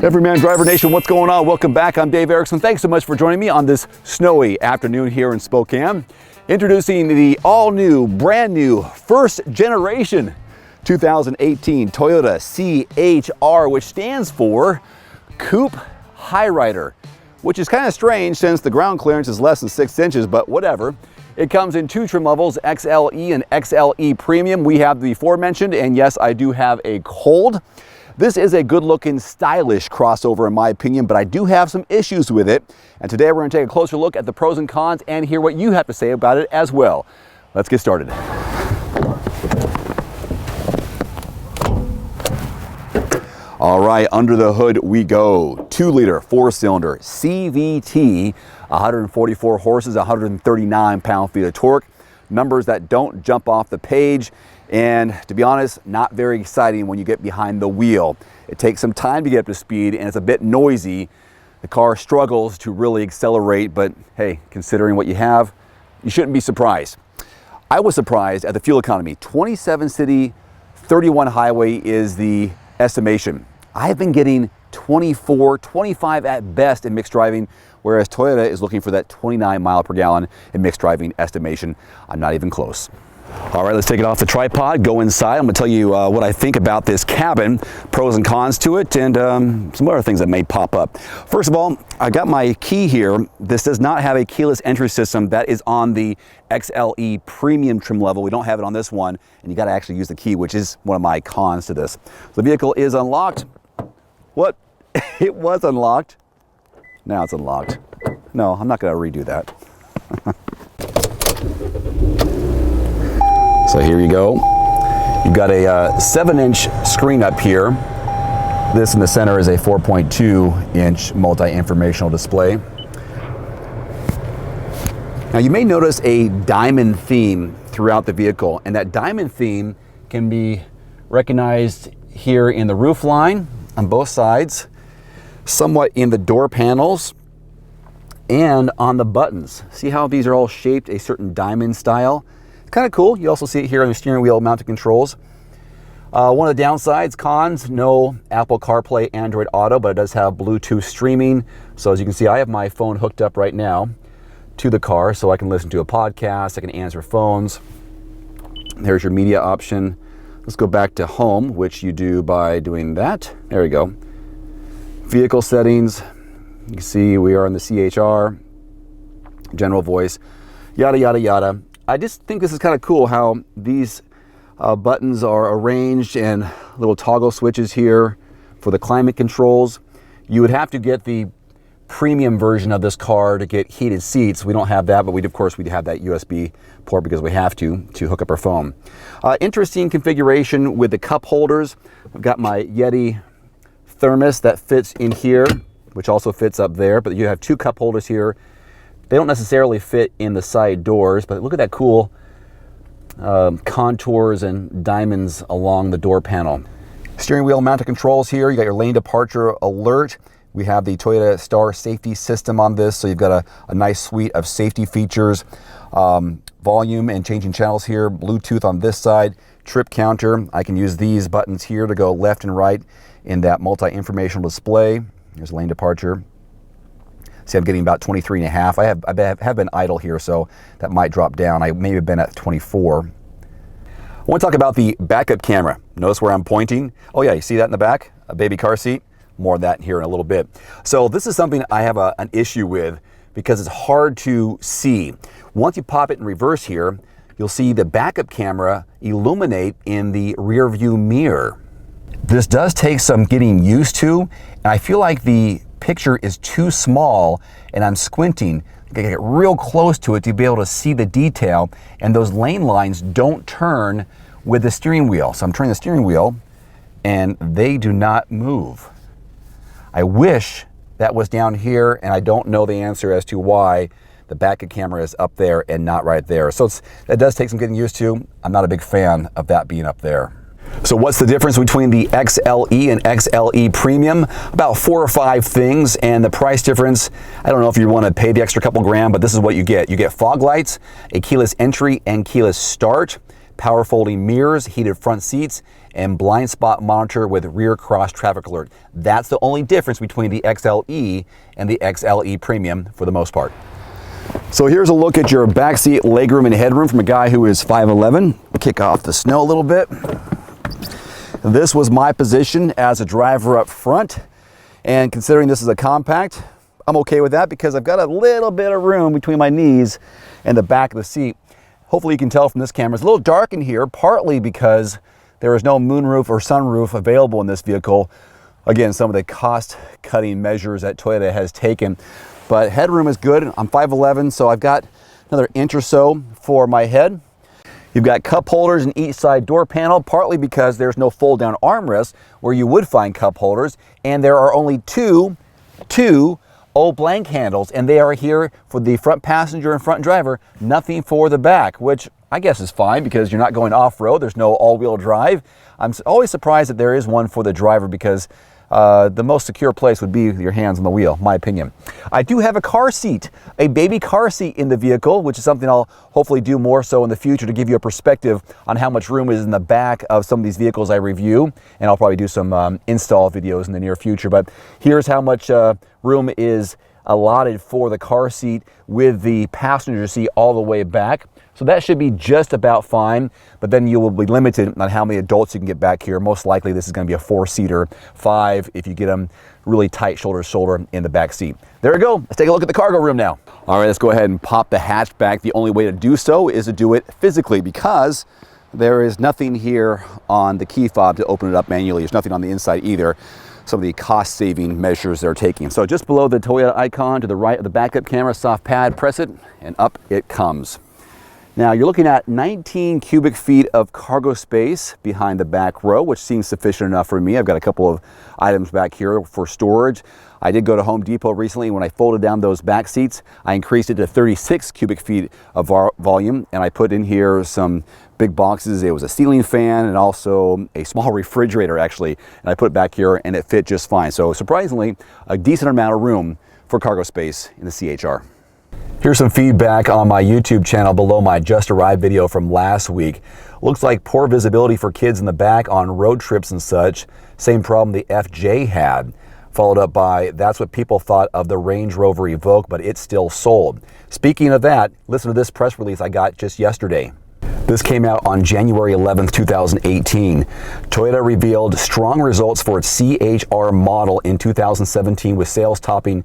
Everyman Driver Nation, what's going on? Welcome back. I'm Dave Erickson. Thanks so much for joining me on this snowy afternoon here in Spokane. Introducing the all-new, brand-new, first-generation 2018 Toyota CHR, which stands for Coupe Highrider, which is kind of strange since the ground clearance is less than 6 inches, but whatever. It comes in 2 trim levels, XLE and XLE Premium. We have the aforementioned, and yes, I do have a cold. This is a good-looking, stylish crossover in my opinion, but I do have some issues with it. And today we're going to take a closer look at the pros and cons and hear what you have to say about it as well. Let's get started. All right, under the hood we go. 2-liter, 4-cylinder CVT, 144 horses, 139 pound-feet of torque. Numbers that don't jump off the page. And to be honest, not very exciting when you get behind the wheel. It takes some time to get up to speed and it's a bit noisy. The car struggles to really accelerate, but hey, considering what you have, you shouldn't be surprised. I was surprised at the fuel economy. 27 city, 31 highway is the estimation. I've been getting 24, 25 at best in mixed driving, whereas Toyota is looking for that 29 mile per gallon in mixed driving estimation. I'm not even close. All right, let's take it off the tripod, go inside. I'm gonna tell you what I think about this cabin, pros and cons to it, and some other things that may pop up. First of all, I got my key here. This does not have a keyless entry system. That is on the XLE Premium trim level. We don't have it on this one, and you gotta actually use the key, which is one of my cons to this. The vehicle is unlocked. What? It was unlocked. Now it's unlocked. No, I'm not gonna redo that. So here you go. You've got a 7-inch screen up here. This in the center is a 4.2-inch multi-informational display. Now you may notice a diamond theme throughout the vehicle, and that diamond theme can be recognized here in the roof line on both sides, somewhat in the door panels, and on the buttons. See how these are all shaped a certain diamond style? Kind of cool. You also see it here on the steering wheel mounted controls. One of the downsides, cons, no Apple CarPlay, Android Auto, but it does have Bluetooth streaming. So as you can see, I have my phone hooked up right now to the car so I can listen to a podcast, I can answer phones. There's your media option. Let's go back to home, which you do by doing that. There we go. Vehicle settings. You can see we are in the CHR, general voice, yada, yada, yada. I just think this is kind of cool how these buttons are arranged and little toggle switches here for the climate controls. You would have to get the premium version of this car to get heated seats. We don't have that, but of course we have that USB port because we have to hook up our phone. Interesting configuration with the cup holders. I've got my Yeti thermos that fits in here, which also fits up there, but you have 2 cup holders here. They don't necessarily fit in the side doors, but look at that cool contours and diamonds along the door panel. Steering wheel mounted controls here. You got your lane departure alert. We have the Toyota Star safety system on this, so you've got a nice suite of safety features. Volume and changing channels here. Bluetooth on this side. Trip counter. I can use these buttons here to go left and right in that multi-informational display. Here's lane departure. See, I'm getting about 23 and a half. I have been idle here, so that might drop down. I may have been at 24. I want to talk about the backup camera. Notice where I'm pointing. Oh yeah, you see that in the back? A baby car seat? More of that here in a little bit. So this is something I have an issue with because it's hard to see. Once you pop it in reverse here, you'll see the backup camera illuminate in the rear view mirror. This does take some getting used to, and I feel like the picture is too small and I'm squinting. I gotta get real close to it to be able to see the detail, and those lane lines don't turn with the steering wheel. So I'm turning the steering wheel and they do not move. I wish that was down here, and I don't know the answer as to why the backup camera is up there and not right there. So that does take some getting used to. I'm not a big fan of that being up there. So what's the difference between the XLE and XLE Premium? About 4 or 5 things, and the price difference, I don't know if you want to pay the extra couple grand, but this is what you get. You get fog lights, a keyless entry and keyless start, power folding mirrors, heated front seats, and blind spot monitor with rear cross traffic alert. That's the only difference between the XLE and the XLE Premium for the most part. So here's a look at your backseat legroom and headroom from a guy who is 5'11". Kick off the snow a little bit. This was my position as a driver up front, and considering this is a compact, I'm okay with that because I've got a little bit of room between my knees and the back of the seat. Hopefully you can tell from this camera, it's a little dark in here, partly because there is no moonroof or sunroof available in this vehicle. Again, some of the cost-cutting measures that Toyota has taken. But headroom is good. I'm 5'11", so I've got another inch or so for my head. You've got cup holders in each side door panel, partly because there's no fold-down armrest where you would find cup holders, and there are only two old blank handles, and they are here for the front passenger and front driver, nothing for the back, which I guess is fine because you're not going off-road. There's no all-wheel drive. I'm always surprised that there is one for the driver because the most secure place would be your hands on the wheel, my opinion. I do have a car seat, a baby car seat in the vehicle, which is something I'll hopefully do more so in the future to give you a perspective on how much room is in the back of some of these vehicles I review. And I'll probably do some install videos in the near future. But here's how much room is allotted for the car seat with the passenger seat all the way back. So that should be just about fine, but then you will be limited on how many adults you can get back here. Most likely this is going to be a 4-seater, 5 if you get them really tight shoulder to shoulder in the back seat. There we go. Let's take a look at the cargo room now. All right, let's go ahead and pop the hatch back. The only way to do so is to do it physically because there is nothing here on the key fob to open it up manually. There's nothing on the inside either. Some of the cost-saving measures they're taking. So just below the Toyota icon to the right of the backup camera, soft pad, press it, and up it comes. Now you're looking at 19 cubic feet of cargo space behind the back row, which seems sufficient enough for me. I've got a couple of items back here for storage. I did go to Home Depot recently. When I folded down those back seats, I increased it to 36 cubic feet of volume, and I put in here some big boxes. It was a ceiling fan and also a small refrigerator actually, and I put it back here and it fit just fine. So surprisingly, a decent amount of room for cargo space in the CHR. Here's some feedback on my YouTube channel below my just arrived video from last week. Looks like poor visibility for kids in the back on road trips and such. Same problem the FJ had. Followed up by, that's what people thought of the Range Rover Evoque, but it's still sold. Speaking of that, listen to this press release I got just yesterday. This came out on January 11th, 2018. Toyota revealed strong results for its CHR model in 2017 with sales topping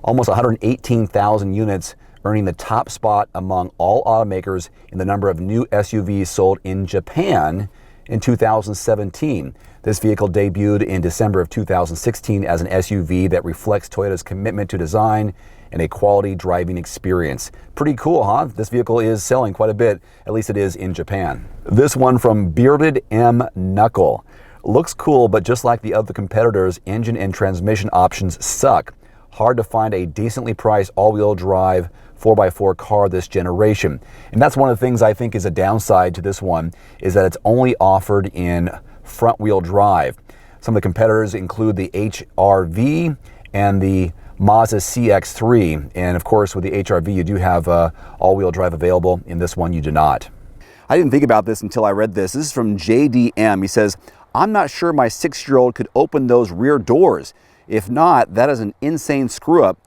almost 118,000 units, earning the top spot among all automakers in the number of new SUVs sold in Japan in 2017. This vehicle debuted in December of 2016 as an SUV that reflects Toyota's commitment to design and a quality driving experience. Pretty cool, huh? This vehicle is selling quite a bit, at least it is in Japan. This one from Bearded M Knuckle. Looks cool, but just like the other competitors, engine and transmission options suck. Hard to find a decently priced all-wheel drive 4x4 car this generation. And that's one of the things I think is a downside to this one, is that it's only offered in front-wheel drive. Some of the competitors include the HR-V and the Mazda CX-3. And of course, with the HR-V, you do have all-wheel drive available. In this one, you do not. I didn't think about this until I read this. This is from JDM. He says, I'm not sure my 6-year-old could open those rear doors. If not, that is an insane screw-up.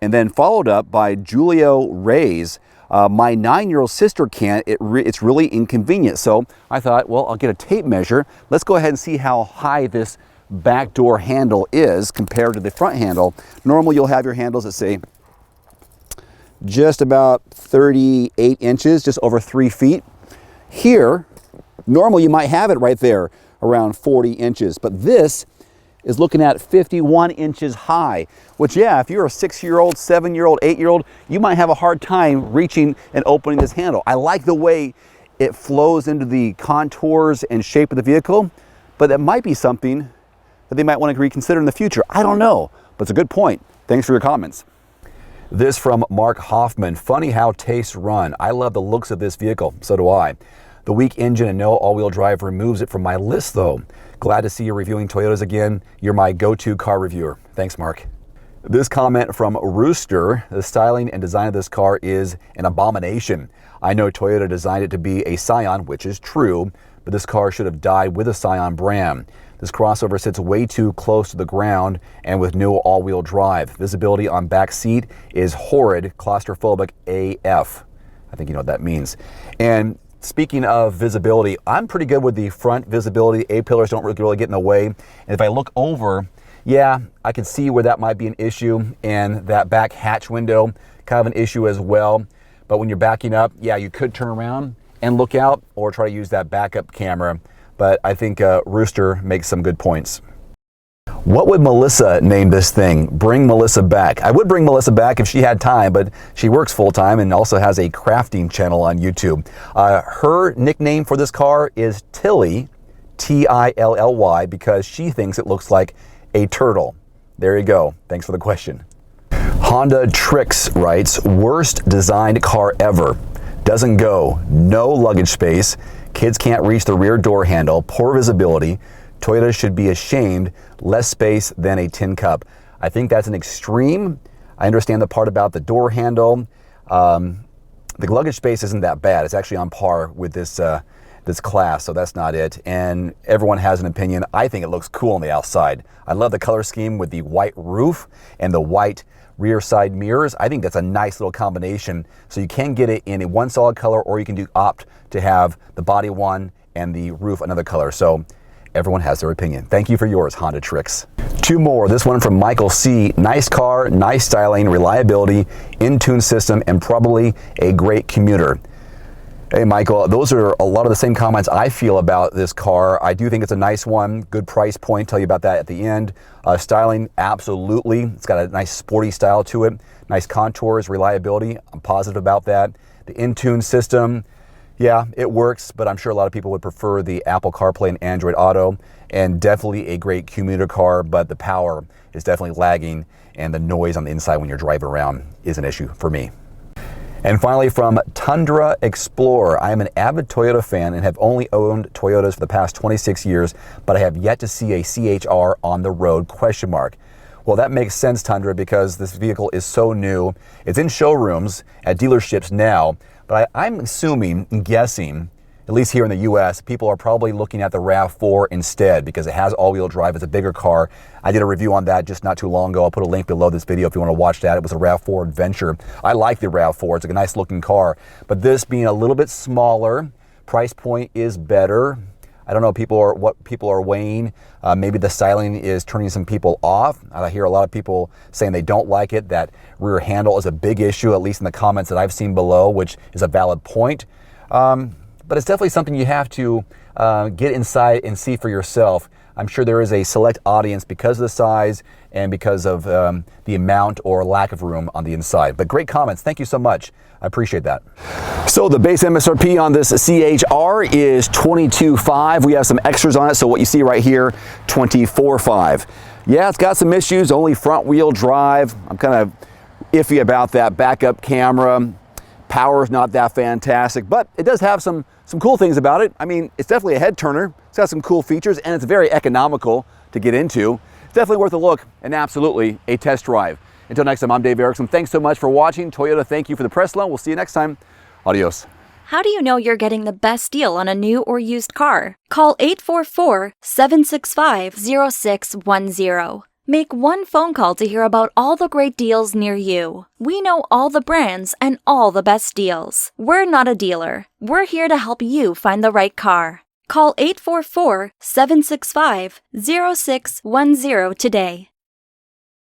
And then followed up by Julio Reyes, my 9-year-old sister can't, it's really inconvenient. So I thought, well, I'll get a tape measure. Let's go ahead and see how high this back door handle is compared to the front handle. Normally you'll have your handles that say just about 38 inches, just over 3 feet. Here, normally you might have it right there around 40 inches, but this is looking at 51 inches high, which, yeah, if you're a 6-year-old, 7-year-old, 8-year-old, you might have a hard time reaching and opening this handle. I like the way it flows into the contours and shape of the vehicle, but that might be something that they might want to reconsider in the future. I don't know, but it's a good point. Thanks for your comments. This from Mark Hoffman. Funny how tastes run. I love the looks of this vehicle. So do I. The weak engine and no all-wheel drive removes it from my list, though. Glad to see you reviewing Toyotas again. You're my go-to car reviewer. Thanks, Mark. This comment from Rooster: the styling and design of this car is an abomination. I know Toyota designed it to be a Scion, which is true, but this car should have died with a Scion brand. This crossover sits way too close to the ground and with no all-wheel drive. Visibility on back seat is horrid, claustrophobic AF. I think you know what that means. And speaking of visibility, I'm pretty good with the front visibility. A-pillars don't really get in the way. And if I look over, yeah, I can see where that might be an issue, and that back hatch window, kind of an issue as well. But when you're backing up, yeah, you could turn around and look out or try to use that backup camera. But I think Rooster makes some good points. What would Melissa name this thing? Bring Melissa back. I would bring Melissa back if she had time, but she works full-time and also has a crafting channel on YouTube. Her nickname for this car is Tilly, T-I-L-L-Y, because she thinks it looks like a turtle. There you go. Thanks for the question. Honda Tricks writes, worst designed car ever. Doesn't go. No luggage space. Kids can't reach the rear door handle. Poor visibility. Toyota should be ashamed. Less space than a tin cup. I think that's an extreme. I understand the part about the door handle. The luggage space isn't that bad. It's actually on par with this this class, so that's not it. And everyone has an opinion. I think it looks cool on the outside. I love the color scheme with the white roof and the white rear side mirrors. I think that's a nice little combination. So you can get it in a one solid color, or you can opt to have the body one and the roof another color. So everyone has their opinion. Thank you for yours, Honda Tricks. Two more. This one from Michael C. Nice car, nice styling, reliability, in-tune system, and probably a great commuter. Hey, Michael, those are a lot of the same comments I feel about this car. I do think it's a nice one, good price point, tell you about that at the end. Styling, absolutely. It's got a nice sporty style to it. Nice contours, reliability, I'm positive about that. The in-tune system, yeah, it works, but I'm sure a lot of people would prefer the Apple CarPlay and Android Auto, and definitely a great commuter car, but the power is definitely lagging, and the noise on the inside when you're driving around is an issue for me. And finally, from Tundra Explorer, I am an avid Toyota fan and have only owned Toyotas for the past 26 years, but I have yet to see a CHR on the road, ? Well, that makes sense, Tundra, because this vehicle is so new. It's in showrooms at dealerships now, but I'm assuming and guessing, at least here in the US, people are probably looking at the RAV4 instead because it has all-wheel drive. It's a bigger car. I did a review on that just not too long ago. I'll put a link below this video if you want to watch that. It was a RAV4 Adventure. I like the RAV4. It's a nice looking car, but this being a little bit smaller, price point is better. I don't know what people are weighing. Maybe the styling is turning some people off. I hear a lot of people saying they don't like it. That rear handle is a big issue, at least in the comments that I've seen below, which is a valid point. But it's definitely something you have to get inside and see for yourself. I'm sure there is a select audience because of the size and because of the amount or lack of room on the inside. But great comments. Thank you so much. I appreciate that. So the base MSRP on this CHR is $22,500. We have some extras on it. So what you see right here, $24,500. Yeah, it's got some issues. Only front wheel drive. I'm kind of iffy about that backup camera. Power's not that fantastic, but it does have some cool things about it. I mean, it's definitely a head turner. It's got some cool features, and it's very economical to get into. It's definitely worth a look and absolutely a test drive. Until next time, I'm Dave Erickson. Thanks so much for watching. Toyota, thank you for the press loan. We'll see you next time. Adios. How do you know you're getting the best deal on a new or used car? Call 844-765-0610. Make one phone call to hear about all the great deals near you. We know all the brands and all the best deals. We're not a dealer. We're here to help you find the right car. Call 844-765-0610 today.